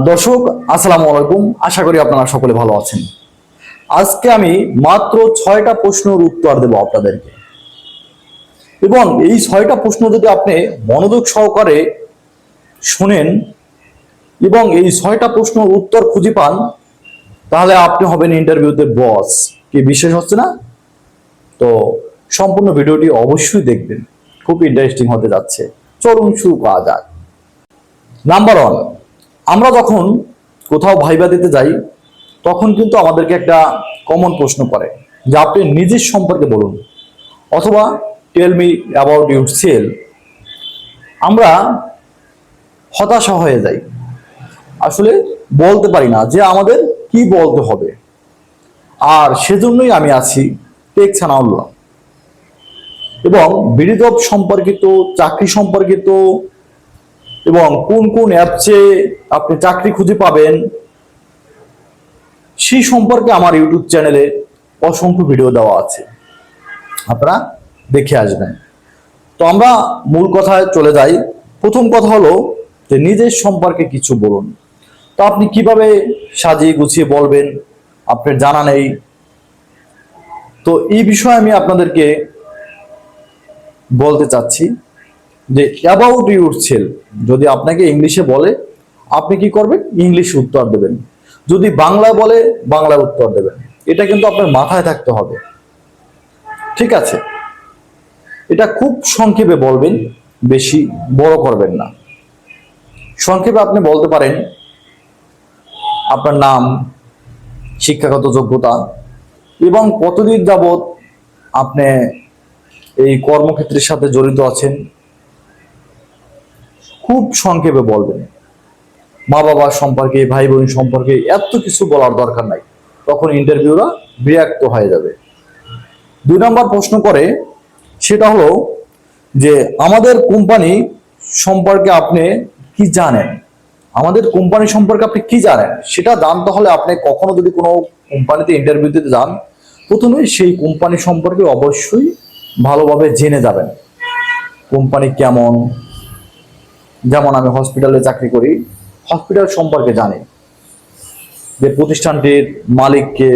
দর্শক, আসসালামু আলাইকুম। আশা করি আপনারা সকলে ভালো আছেন। আজকে আমি মাত্র 6টা প্রশ্নের উত্তর দেব আপনাদেরকে, এবং এই 6টা প্রশ্ন যদি আপনি মনোযোগ সহকারে শুনেন এবং এই 6টা প্রশ্নের উত্তর খুঁজে পান, তাহলে আপনি হবেন ইন্টারভিউতে বস। কি বিশ্বাস হচ্ছে না? তো সম্পূর্ণ ভিডিওটি অবশ্যই দেখবেন, খুব ইন্টারেস্টিং হতে যাচ্ছে। চলুন শুরু করা যাক। নাম্বার 1, আমরা যখন কোথাও ভাইবা দিতে যাই, তখন কিন্তু আমাদেরকে একটা কমন প্রশ্ন করে যে আপনি নিজের সম্পর্কে বলুন, অথবা tell me about your self. আমরা হতাশা হয়ে যাই, আসলে বলতে পারি না যে আমাদের কি বলতে হবে। আর সেজন্যই আমি আছি টেক সানাউল্লাহ, এবং বিডিজব সম্পর্কিত, চাকরি সম্পর্কিত, এবং কোন কোন অ্যাপসে আপনি চাকরি খুঁজে পাবেন সেই সম্পর্কে আমার ইউটিউব চ্যানেলে অসংখ্য ভিডিও দেওয়া আছে, আপনারা দেখে আসবেন। তো আমরা মূল কথায় চলে যাই। প্রথম কথা হলো যে নিজের সম্পর্কে কিছু বলুন। তো আপনি কিভাবে সাজিয়ে গুছিয়ে বলবেন, আপনার জানা নেই। তো এই বিষয়ে আমি আপনাদেরকে বলতে চাচ্ছি যে অ্যাবাউট ইউর সেল যদি আপনাকে ইংলিশে বলে, আপনি কি করবেন? ইংলিশে উত্তর দেবেন। যদি বাংলায় বলে, বাংলায় উত্তর দেবেন। এটা কিন্তু আপনার মাথায় থাকতে হবে, ঠিক আছে? এটা খুব সংক্ষেপে বলবেন, বেশি বড় করবেন না। সংক্ষেপে আপনি বলতে পারেন আপনার নাম, শিক্ষাগত যোগ্যতা, এবং কতদিন যাবৎ আপনি এই কর্মক্ষেত্রের সাথে জড়িত আছেন। খুব সংক্ষেপে বলবেন। মা বাবা সম্পর্কে, ভাই বোন সম্পর্কে এত কিছু বলার দরকার নাই, তখন ইন্টারভিউরা বিরক্ত হয়ে যাবে। 2 নম্বর প্রশ্ন করে, সেটা হলো যে আমাদের কোম্পানি সম্পর্কে আপনি কি জানেন। আমাদের কোম্পানি সম্পর্কে আপনি কি জানেন সেটা জানতে হলে আপনি কখনো যদি কোনো কোম্পানিতে ইন্টারভিউ দিতে যান, প্রথমে সেই কোম্পানি সম্পর্কে অবশ্যই ভালোভাবে জেনে যাবেন। কোম্পানি কেমন, যেমন আমি হসপিটালে চাকরি করি, হসপিটাল সম্পর্কে জানি যে প্রতিষ্ঠানটির মালিককে,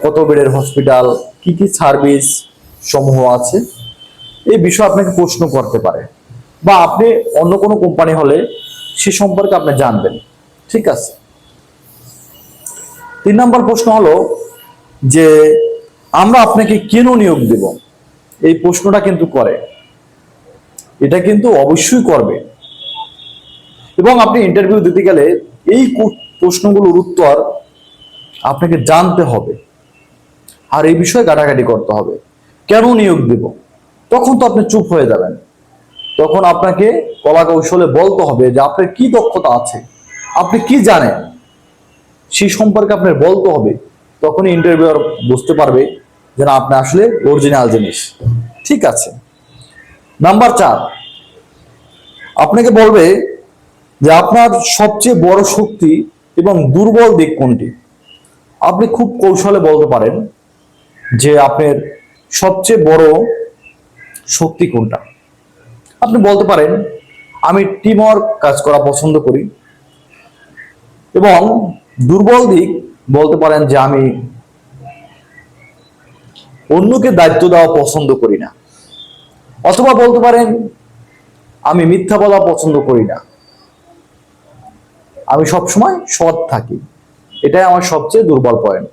কত বেডের হসপিটাল, কি কি সার্ভিস সমূহ আছে, এই বিষয়ে আপনাকে প্রশ্ন করতে পারে। বা আপনি অন্য কোনো কোম্পানি হলে সে সম্পর্কে আপনি জানবেন, ঠিক আছে? 3 নম্বর প্রশ্ন হলো যে আমরা আপনাকে কেন নিয়োগ দেব। এই প্রশ্নটা কিন্তু করে, এটা কিন্তু অবশ্যই করবে। এবং আপনি ইন্টারভিউ দিতে গেলে এই প্রশ্নগুলোর উত্তর আপনাকে জানতে হবে, আর এই বিষয়ে ঘাটাঘাটি করতে হবে। কেন নিয়োগ দেব, তখন তো আপনি চুপ হয়ে যাবেন। তখন আপনাকে কলা কৌশলে বলতে হবে যে আপনার কি দক্ষতা আছে, আপনি কি জানেন, সেই সম্পর্কে আপনার বলতে হবে। তখনই ইন্টারভিউয়ার বুঝতে পারবে যে না, আপনি আসলে অরিজিনাল জিনিস, ঠিক আছে? নাম্বার 4, আপনাকে বলবে যে আপনার সবচেয়ে বড় শক্তি এবং দুর্বল দিক কোনটি। আপনি খুব কৌশলে বলতে পারেন যে আপনার সবচেয়ে বড় শক্তি কোনটা। আপনি বলতে পারেন আমি টিম ওয়ার্ক কাজ করা পছন্দ করি, এবং দুর্বল দিক বলতে পারেন যে আমি অন্যকে দায়িত্ব দেওয়া পছন্দ করি না। অথবা বলতে পারেন আমি মিথ্যা বলা পছন্দ করি না, আমি সবসময় সৎ থাকি, এটাই আমার সবচেয়ে দুর্বল পয়েন্ট।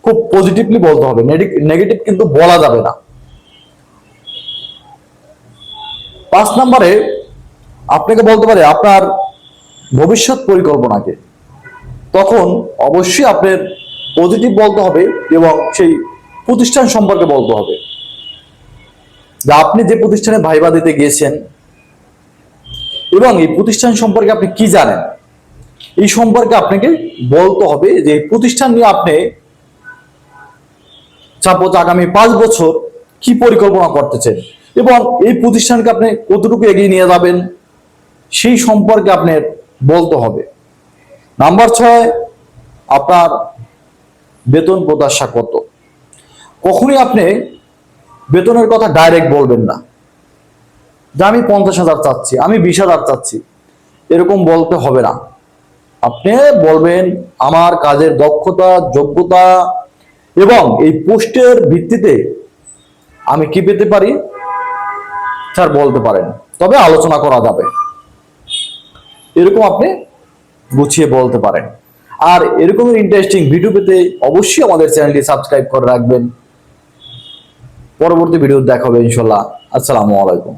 খুব পজিটিভলি বলতে হবে, নেগেটিভ কিন্তু বলা যাবে না। 5 নম্বরে আপনাকে বলতে পারে আপনার ভবিষ্যৎ পরিকল্পনাকে। তখন অবশ্যই আপনার পজিটিভ বলতে হবে, এবং সেই প্রতিষ্ঠান সম্পর্কে বলতে হবে যে আপনি যে প্রতিষ্ঠানে ভাইবা দিতে গিয়েছেন এবং এই প্রতিষ্ঠান সম্পর্কে আপনি কি জানেন, এই সম্পর্কে আপনাকে বলতে হবে যে এই প্রতিষ্ঠান নিয়ে আপনি সাপোজ আগামী 5 বছর কি পরিকল্পনা করতেছেন, এবং এই প্রতিষ্ঠানকে আপনি কতটুকু এগিয়ে নিয়ে যাবেন, সেই সম্পর্কে আপনার বলতে হবে। নাম্বার 6, আপনার বেতন প্রত্যাশা কত। কখনই আপনি বেতনের কথা ডাইরেক্ট বলবেন না যে আমি 50,000 চাচ্ছি, আমি 20,000 চাচ্ছি, এরকম বলতে হবে না। আপনি বলবেন আমার কাজের দক্ষতা, যোগ্যতা এবং এই পোস্টের ভিত্তিতে আমি কি পেতে পারি স্যার বলতে পারেন, তবে আলোচনা করা যাবে, এরকম আপনি গুছিয়ে বলতে পারেন। আর এরকম ইন্টারেস্টিং ভিডিও পেতে অবশ্যই আমাদের চ্যানেলটি সাবস্ক্রাইব করে রাখবেন। পরবর্তী ভিডিও দেখা হবে ইনশাল্লাহ। আসসালামু আলাইকুম।